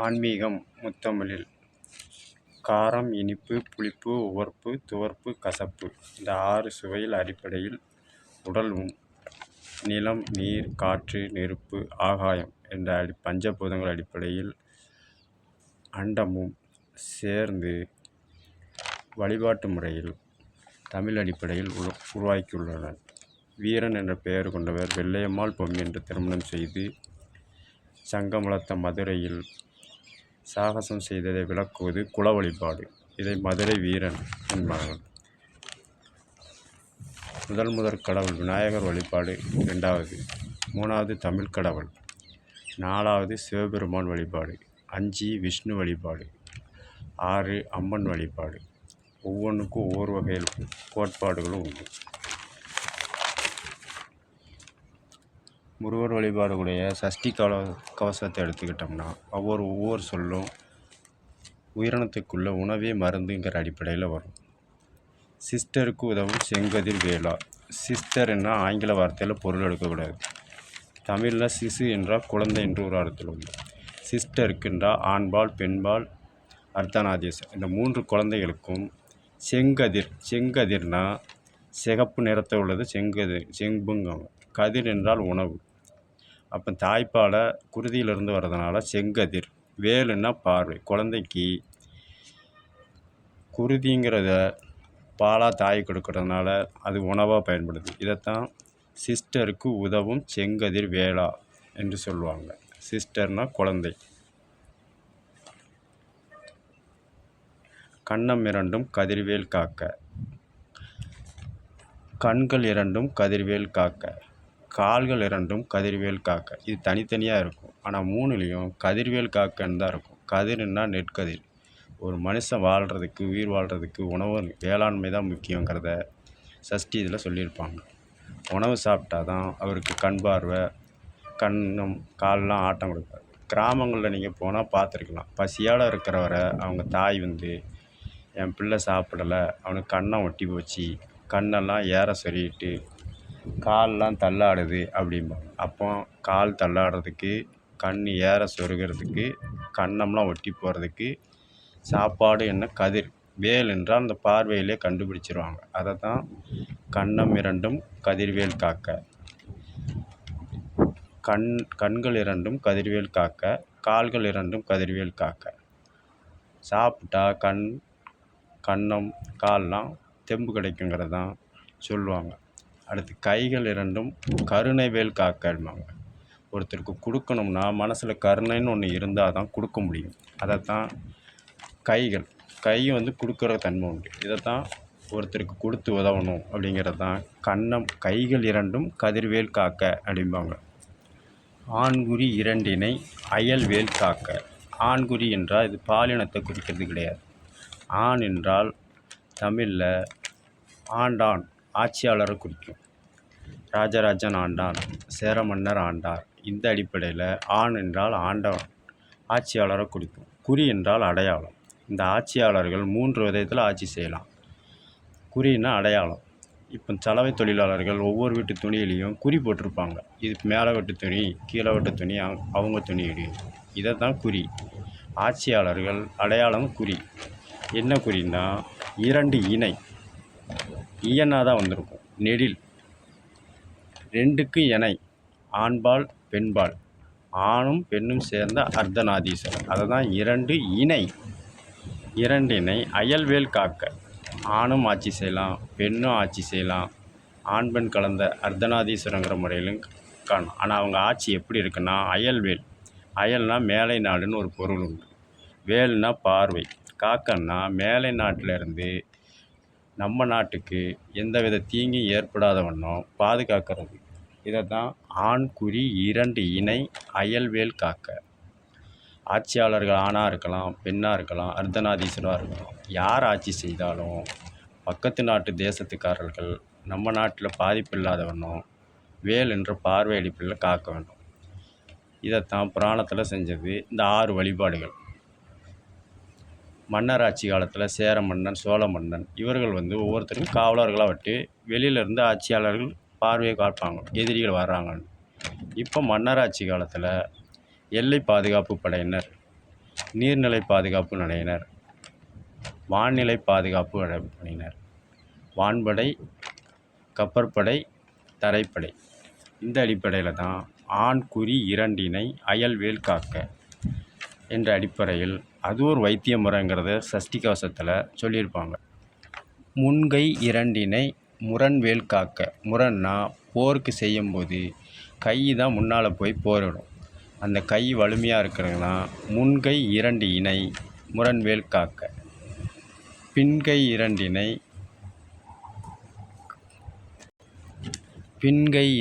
ஆன்மீகம் முத்தமிழில் காரம், இனிப்பு, புளிப்பு, உவர்ப்பு, துவர்ப்பு, கசப்பு இந்த 6 சுவையில் அடிப்படையில் உடலும் நிலம், நீர், காற்று, நெருப்பு, ஆகாயம் என்ற பஞ்சபூதங்கள் அடிப்படையில் அண்டமும் சேர்ந்து வழிபாட்டு முறையில் தமிழ் அடிப்படையில் உருவாக்கியுள்ளனர். வீரன் என்ற பெயர் கொண்டவர் வெள்ளையம்மாள் பொம்மி என்று திருமணம் செய்து சங்கம் வளர்த்த மதுரையில் சாகசம் செய்ததை விளக்குவது குல வழிபாடு. இதை மதுரை வீரன் என்பார்கள். முதற் கடவுள் விநாயகர் வழிபாடு 2வது, 3வது தமிழ் கடவுள், 4வது சிவபெருமான் வழிபாடு, 5 விஷ்ணு வழிபாடு, 6 அம்மன் வழிபாடு. ஒவ்வொன்றுக்கும் ஒவ்வொரு வகையில் கோட்பாடுகளும் உண்டு. முருகர் வழிபாடுடைய சஷ்டி கவசத்தை எடுத்துக்கிட்டோம்னா ஒவ்வொரு சொல்லும் உயிரினத்துக்குள்ள உணவே மருந்துங்கிற அடிப்படையில் வரும். சிஸ்டருக்கு உதவும் செங்கதிர் வேளா. சிஸ்டர்னா ஆங்கில வார்த்தையில் பொருள் எடுக்கக்கூடாது. தமிழில் சிசு என்றால் குழந்தை என்று ஒரு அர்த்தம் உண்டு. சிஸ்டருக்கு என்றால் ஆண்பால், பெண்பால், அர்த்தநாதீஸ்வரர் இந்த 3 குழந்தைகளுக்கும் செங்கதிர்னா சிகப்பு நிறத்தை உள்ளது செம்புங்க. கதிர் என்றால் உணவு. அப்போ தாய்ப்பாலை குருதியிலிருந்து வர்றதுனால செங்கதிர். வேலுன்னா பார்வை. குழந்தைக்கு குருதிங்கிறத பாலாக தாய் கொடுக்கறதுனால அது உணவாக பயன்படுது. இதைத்தான் சிஸ்டருக்கு உதவும் செங்கதிர் வேளா என்று சொல்லுவாங்க. சிஸ்டர்னா குழந்தை. கன்னம் இரண்டும் கதிர்வேல் காக்க. கண்கள் இரண்டும் கதிர்வேல் காக்க. கால்கள் இரண்டும் கதிர்வேல் காக்க. இது தனித்தனியாக இருக்கும். ஆனால் 3லேயும் கதிர்வேல் காக்கன்னு தான் இருக்கும். கதிர்னா நெற்கதிர். ஒரு மனுஷன் வாழ்கிறதுக்கு, உயிர் வாழ்கிறதுக்கு உணவு வேளாண்மை தான் முக்கியங்கிறத சஷ்டி இதில் சொல்லியிருப்பாங்க. உணவு சாப்பிட்டா தான் அவருக்கு கண் பார்வை, கண்ணும் கால்லாம் ஆட்டம் கொடுப்பாரு. கிராமங்களில் நீங்கள் போனால் பார்த்துருக்கலாம். பசியால் இருக்கிறவரை அவங்க தாய் என் பிள்ளை சாப்பிடலை, அவனுக்கு கண்ணை ஒட்டி போச்சு, கண்ணெல்லாம் ஏற சொல்லிட்டு கால்லாம் தள்ளாடுது அப்படிம்பாங்க. அப்போ கால் தள்ளாடுறதுக்கு, கண் ஏற சொருகிறதுக்கு, கண்ணம்லாம் ஒட்டி போகிறதுக்கு சாப்பாடு என்ன கதிர். வேல் என்றால் அந்த பார்வையிலே கண்டுபிடிச்சிருவாங்க. அதை தான் கன்னம் இரண்டும் கதிர்வேல் காக்க. கண்கள் இரண்டும் கதிர்வேல் காக்க. கால்கள் இரண்டும் கதிர்வேல் காக்க. சாப்பிட்டா கன்னம் கால்லாம் தெம்பு கிடைக்குங்கிறது தான் சொல்லுவாங்க. அடுத்து கைகள் இரண்டும் கருணை வேல் காக்கம்பாங்க. ஒருத்தருக்கு கொடுக்கணும்னா மனசில் கருணைன்னு ஒன்று இருந்தால் தான் கொடுக்க முடியும். அதைத்தான் கைகள். கை கொடுக்குற தன்மை உண்டு. இதைத்தான் ஒருத்தருக்கு கொடுத்து உதவணும் அப்படிங்கிறது தான் கைகள் இரண்டும் கதிர்வேல் காக்க அப்படிம்பாங்க. ஆண்குறி இரண்டினை அயல்வேல் காக்க. ஆண்குறி என்றால் இது பாலினத்தை குறிக்கிறது கிடையாது. ஆண் என்றால் தமிழில் ஆண்டான், ஆட்சியாளரை குறிக்கும். ராஜராஜன் ஆண்டான், சேர மன்னர் ஆண்டார். இந்த அடிப்படையில் ஆண் என்றால் ஆண்டவன், ஆட்சியாளரை குறிக்கும். குறி என்றால் அடையாளம். இந்த ஆட்சியாளர்கள் 3 விதத்தில் ஆட்சி செய்யலாம். குறின்னா அடையாளம். இப்போ சலவை தொழிலாளர்கள் ஒவ்வொரு வீட்டு துணியிலையும் குறி போட்டிருப்பாங்க. இது மேலே வெட்டு துணி, கீழே வெட்டு துணி, அவங்க துணி இடையும். இதை தான் குறி. ஆட்சியாளர்கள் அடையாளம் குறி. என்ன குறின்னா 2 இணை இயனாக தான் வந்திருக்கும். நெடில் 2க்கு இணை ஆண்பால், பெண்பால், ஆணும் பெண்ணும் சேர்ந்த அர்த்தநாதீஸ்வரர். அதை தான் 2 இணை. 2 இணை அயல்வேல் காக்க. ஆணும் ஆட்சி செய்யலாம், பெண்ணும் ஆட்சி செய்யலாம். ஆண் பெண் கலந்த அர்த்தநாதீஸ்வரங்கிற முறையிலும் காணும். ஆனால் அவங்க ஆட்சி எப்படி இருக்குன்னா அயல்வேல். அயல்னா மேலை நாடுன்னு ஒரு பொருள் உண்டு. வேல்னா பார்வை. காக்கன்னா மேலை நாட்டிலேருந்து நம்ம நாட்டுக்கு எந்தவித தீங்கும் ஏற்படாத வண்ணம் பாதுகாக்கிறது. இதை தான் ஆண் குறி 2 இணை அயல்வேல் காக்க. ஆட்சியாளர்கள் ஆணாக இருக்கலாம், பெண்ணாக இருக்கலாம், அர்த்தநாதீஸ்வராக இருக்கலாம். யார் ஆட்சி செய்தாலும் பக்கத்து நாட்டு தேசத்துக்காரர்கள் நம்ம நாட்டில் பாதிப்பு இல்லாத வண்ணம் வேல் என்ற பார்வை அடிப்படையில் காக்க வேண்டும். இதைத்தான் புராணத்தில் செஞ்சது இந்த 6 வழிபாடுகள். மன்னர் ஆட்சி காலத்தில் சேர மன்னன், சோழ மன்னன் இவர்கள் ஒவ்வொருத்தருக்கும் காவலர்களாக விட்டு வெளியிலேருந்து ஆட்சியாளர்கள் பார்வையை காப்பாங்க, எதிரிகள் வர்றாங்கன்னு. இப்போ மன்னராட்சி காலத்தில் எல்லை பாதுகாப்பு படையினர் நீர்நிலை பாதுகாப்பு படையினர், வான்நிலை பாதுகாப்பு படையினர், வான்படை, கப்பற்படை, தரைப்படை. இந்த அடிப்படையில் தான் ஆண் குறி இரண்டினை அயல்வேல் காக்க என்ற அடிப்படையில் அது ஒரு வைத்திய முறைங்கிறத சஷ்டி கவசத்தில் சொல்லியிருப்பாங்க. முன்கை இரண்டினை முரண்வேல் காக்க. முரண்னா போருக்கு செய்யும்போது கை தான் முன்னால் போய் போரிடும். அந்த கை வலிமையாக இருக்கிறதுனா முன்கை இரண்டு இணை முரண்வேல் காக்க. பின்கை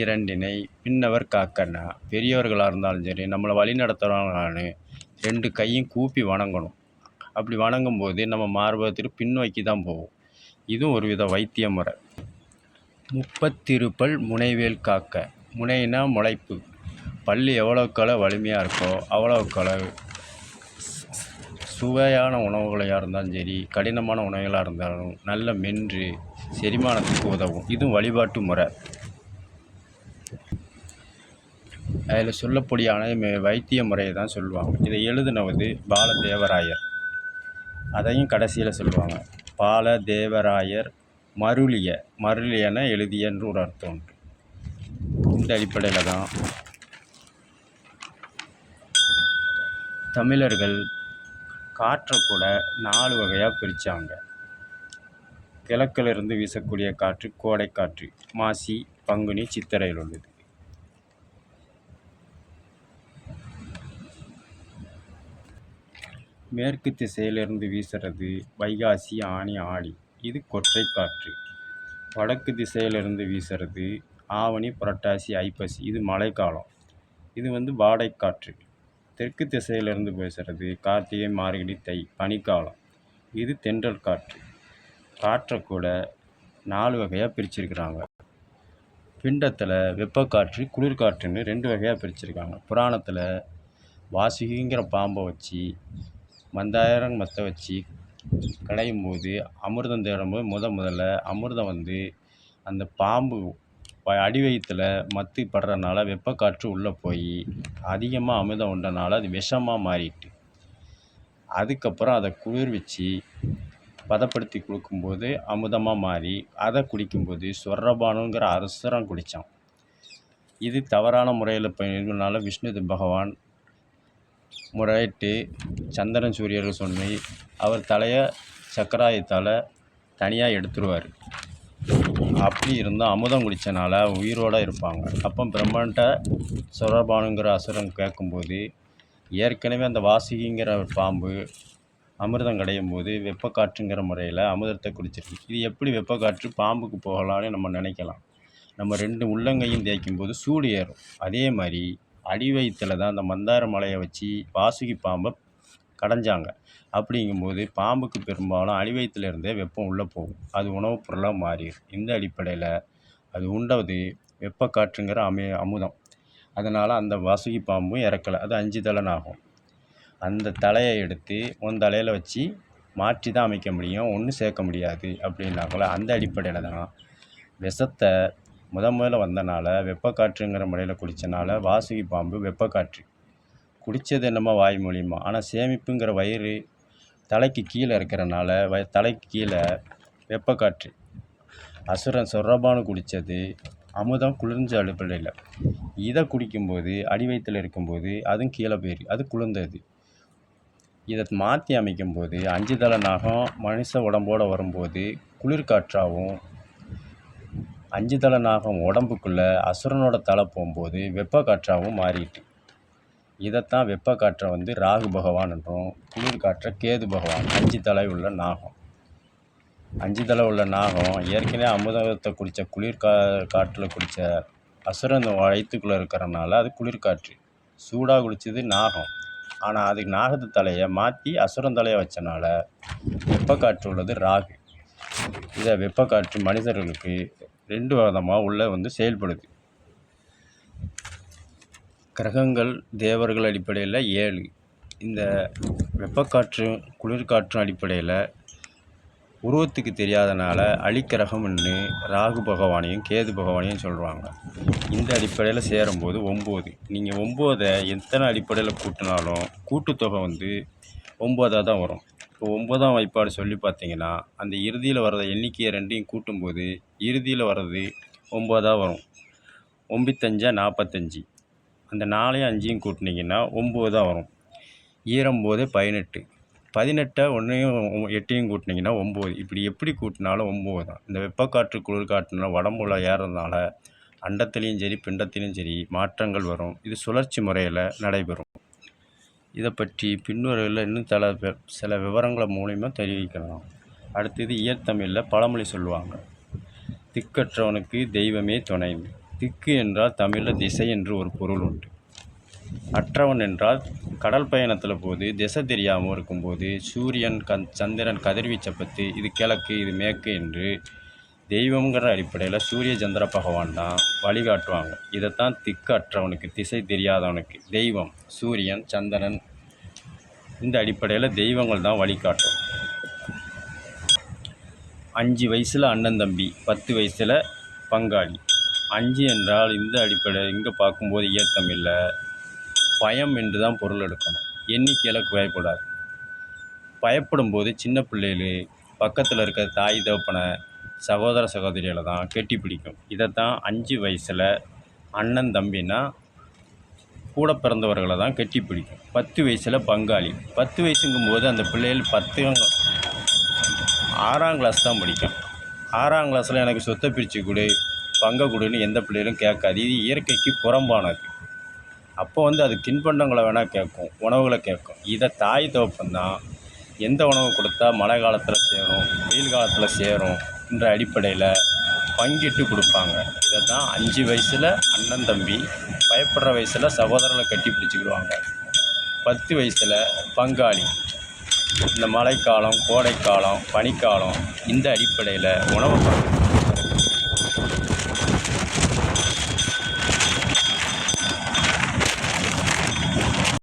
இரண்டினை பின்னவர் காக்கன்னா, பெரியவர்களாக இருந்தாலும் சரி, நம்மளை வழி நடத்துகிறவங்களான்னு 2 கையும் கூப்பி வணங்கணும். அப்படி வணங்கும்போது நம்ம மார்பகத்திற்கு பின்னோக்கி தான் போகும். இதுவும் ஒரு வித வைத்திய முறை. முப்பத்திருப்பல் முனைவேல் காக்க. முனைனா முளைப்பு. பல் எவ்வளோக்களவு வலிமையாக இருக்கோ அவ்வளோக்களவு சுவையான உணவுகளாக இருந்தாலும் சரி, கடினமான உணவுகளாக இருந்தாலும் நல்ல மென்று செரிமானத்துக்கு உதவும். இதுவும் வழிபாட்டு முறை. அதில் சொல்லப்படியான வைத்திய முறையை தான் சொல்லுவாங்க. இதை எழுதினவது பாலதேவராயர். அதையும் கடைசியில் சொல்லுவாங்க. பாலதேவராயர் மருளியன எழுதியன்று ஒரு அர்த்தம் உண்டு. இந்த அடிப்படையில் தான் தமிழர்கள் காற்றை கூட 4 வகையாக பிரித்தாங்க. கிழக்கிலிருந்து வீசக்கூடிய காற்று கோடைக்காற்று, மாசி, பங்குனி, சித்திரையில் உள்ளது. மேற்கு திசையிலிருந்து வீசுறது வைகாசி, ஆனி, ஆடி, இது கொற்றை காற்று. வடக்கு திசையிலிருந்து வீசுறது ஆவணி, புரட்டாசி, ஐப்பசி, இது மழைக்காலம். இது வாடைக்காற்று. தெற்கு திசையிலிருந்து வீசுறது கார்த்திகை, மார்கழி, தை, பனிக்காலம். இது தென்றல் காற்று. காற்றை கூட 4 வகையாக பிரிச்சிருக்கிறாங்க. பிண்டத்தில் வெப்பக்காற்று, குளிர்காற்றுன்னு 2 வகையாக பிரிச்சிருக்காங்க. புராணத்தில் வாசுகிங்கிற பாம்பை வச்சு மந்தாயிரம் மற்ற வச்சு கடையும் போது அமிர்தம் தேடும்போது முதல்ல அமிர்தம் அந்த பாம்பு அடி வயிற்றில் மத்து படுறதுனால வெப்பக்காற்று உள்ளே போய் அதிகமாக அமிர்தம் உண்டனால அது விஷமாக மாறிட்டு, அதுக்கப்புறம் அதை குளிர்விச்சு பதப்படுத்தி கொடுக்கும்போது அமுதமாக மாறி அதை குடிக்கும்போது சொர்ணபானுங்கிற அரசரம் குடித்தான். இது தவறான முறையில் பண்ணனால விஷ்ணு பகவான் முறையிட்டு சந்திரன் சூரியர்கள் சொல்லி அவர் தலையை சக்கராயத்தால் தனியாக எடுத்துருவார். அப்படி இருந்தால் அமுதம் குடித்தனால உயிரோடு இருப்பாங்க. அப்போ பிரம்மன்ட்ட சொரபானுங்கிற அசுரன் கேட்கும்போது ஏற்கனவே அந்த வாசுகிங்கிற பாம்பு அமிர்தம் கிடையும் போது வெப்பக்காற்றுங்கிற முறையில் அமிர்தத்தை குடிச்சிருக்கு. இது எப்படி வெப்பக்காற்று பாம்புக்கு போகலான்னு நம்ம நினைக்கலாம். நம்ம 2 உள்ளங்கையும் தேய்க்கும் போது சூடு ஏறும். அதே மாதிரி அடி வயிற்றில் தான் அந்த மந்தார மலையை வச்சு வாசுகி பாம்பை கடைஞ்சாங்க. அப்படிங்கும்போது பாம்புக்கு பெரும்பாலும் அடி வயிற்றில் இருந்தே வெப்பம் உள்ளே போகும். அது உணவுப் பொருளாக மாறிடும். இந்த அடிப்படையில் அது உண்டது வெப்பக்காற்றுங்கிற அமுதம். அதனால் அந்த வாசுகி பாம்பும் இறக்கலை. அது 5 தலை நாகம். அந்த தலையை எடுத்து உன் தலையில் வச்சு மாற்றி தான் அமைக்க முடியும், ஒன்றும் சேர்க்க முடியாது அப்படின்னாங்கள. அந்த அடிப்படையில் தான் விஷத்தை முதல்ல வந்தனால வெப்பக்காற்றுங்கிற முறையில் குடித்தனால வாசுகி பாம்பு வெப்பக்காற்று குடித்தது என்னமோ வாய் மூலியமா. ஆனால் சேமிப்புங்கிற வயிறு தலைக்கு கீழே இருக்கிறனால தலைக்கு கீழே வெப்பக்காற்று. அசுரன் சொர்ணபானு குடித்தது அமுதம் குளிர்ந்த அடிப்படையில். இதை குடிக்கும்போது அடி வயிற்றில் இருக்கும்போது அதுவும் கீழே போயிரு, அது குளிர்ந்தது. இதை மாற்றி அமைக்கும்போது 5 தலை நாகம் மனுஷ உடம்போடு வரும்போது குளிர்காற்றாகவும், 5 தலை நாகம் உடம்புக்குள்ளே அசுரனோட தலை போகும்போது வெப்பக்காற்றாகவும் மாறிட்டு. இதைத்தான் வெப்பக்காற்றை ராகு பகவான் என்றும் குளிர்காற்றை கேது பகவான். 5 தலை உள்ள நாகம். 5 தலை உள்ள நாகம் ஏற்கனவே அமுதத்தை குடித்த காற்றில் குடித்த அசுரன் வயிற்றுக்குள்ளே இருக்கிறனால அது குளிர்காற்று. சூடாக குடித்தது நாகம். ஆனால் அதுக்கு நாகத்து தலையை மாற்றி அசுரன் தலையை வச்சனால வெப்பக்காற்று உள்ளது ராகு. இதை வெப்பக்காற்று மனிதர்களுக்கு 2 விதமாக உள்ள செயல்படுது. கிரகங்கள் தேவர்கள் அடிப்படையில் 7. இந்த வெப்பக்காற்றும் குளிர்காற்றும் அடிப்படையில் உருவத்துக்கு தெரியாதனால அளிக்கிரகம்னு ராகு பகவானையும் கேது பகவானையும் சொல்கிறாங்க. இந்த அடிப்படையில் சேரும்போது 9. நீங்கள் 9ஐ எத்தனை அடிப்படையில் கூட்டினாலும் கூட்டுத்தொகை 9ஆக தான் வரும். இப்போ 9ஆம் வாய்ப்பாடு சொல்லி பார்த்தீங்கன்னா அந்த இறுதியில் வர்ற எண்ணிக்கையை ரெண்டையும் கூட்டும்போது இறுதியில் வர்றது 9ஆக வரும். 9×5 45. அந்த 4ஐயும் 5ஐயும் கூட்டினீங்கன்னா 9 தான் வரும். 9 18. 18 ஒன்றையும் 8ஐயும் கூட்டினீங்கன்னா 9. இப்படி எப்படி கூட்டினாலும் 9 தான். இந்த வெப்பக்காற்று குளிர்காற்றுனா உடம்புல ஏறதுனால அண்டத்துலேயும் சரி பிண்டத்திலையும் சரி மாற்றங்கள் வரும். இது சுழற்சி முறையில் நடைபெறும். இதை பற்றி பின்வருவதில் இன்னும் சில விவரங்களை மூலிமா தெரிவிக்கலாம். அடுத்தது இயற்தமிழில் பழமொழி சொல்லுவாங்க, திக்கற்றவனுக்கு தெய்வமே துணை. திக்கு என்றால் தமிழில் திசை என்று ஒரு பொருள் உண்டு. அற்றவன் என்றால் கடல் பயணத்தில் போது திசை தெரியாமல் இருக்கும்போது சூரியன் சந்திரன் கதிர்வீச்சை பற்றி இது கிழக்கு இது மேற்கு என்று தெய்வங்கிற அடிப்படையில் சூரிய சந்திர பகவான் தான் வழிகாட்டுவாங்க. இதைத்தான் திக்கு அற்றவனுக்கு திசை தெரியாதவனுக்கு தெய்வம் சூரியன் சந்திரன், இந்த அடிப்படையில் தெய்வங்கள் தான் வழிகாட்டும். 5 வயசில் அண்ணன் தம்பி, 10 வயசில் பங்காளி. 5 என்றால் இந்த அடிப்படையில் இங்கே பார்க்கும்போது இயற்தமிழில் பயம் என்று தான் பொருள் எடுக்கணும். எண்ணிக்கையில் பயப்படாது. பயப்படும் போது சின்ன பிள்ளைகள் பக்கத்தில் இருக்கிற தாய் தகப்பனை சகோதர சகோதரிகளை தான் கெட்டி பிடிக்கும். இதைத்தான் 5 வயசில் அண்ணன் தம்பினா கூட பிறந்தவர்களை தான் கெட்டி பிடிக்கும். 10 வயசில் பங்காளி. 10 வயசுங்கும்போது அந்த பிள்ளைகள் 6ஆம் கிளாஸ் தான் படிக்கும். 6ஆம் கிளாஸில் எனக்கு சொத்தை பிரித்து கொடு பங்கை கொடுன்னு எந்த பிள்ளைகளும் கேட்காது. இது இயற்கைக்கு புறம்பானது. அப்போ அது தின்பண்டங்களை வேணால் கேட்கும், உணவுகளை கேட்கும். இதை தாய் தகப்பன் தான் எந்த உணவு கொடுத்தா மழை காலத்தில் சேரும் வெயில் காலத்தில் சேரும் என்ற அடிப்படையில் பங்கிட்டு கொடுப்பாங்க. இதை தான் 5 வயசில் அண்ணன் தம்பி, பயப்படுற வயசில் சகோதரர்களை கட்டி பிடிச்சிக்கிடுவாங்க. 10 வயசில் பங்காளி. இந்த மழைக்காலம் கோடைக்காலம் பனிக்காலம் இந்த அடிப்படையில் உணவு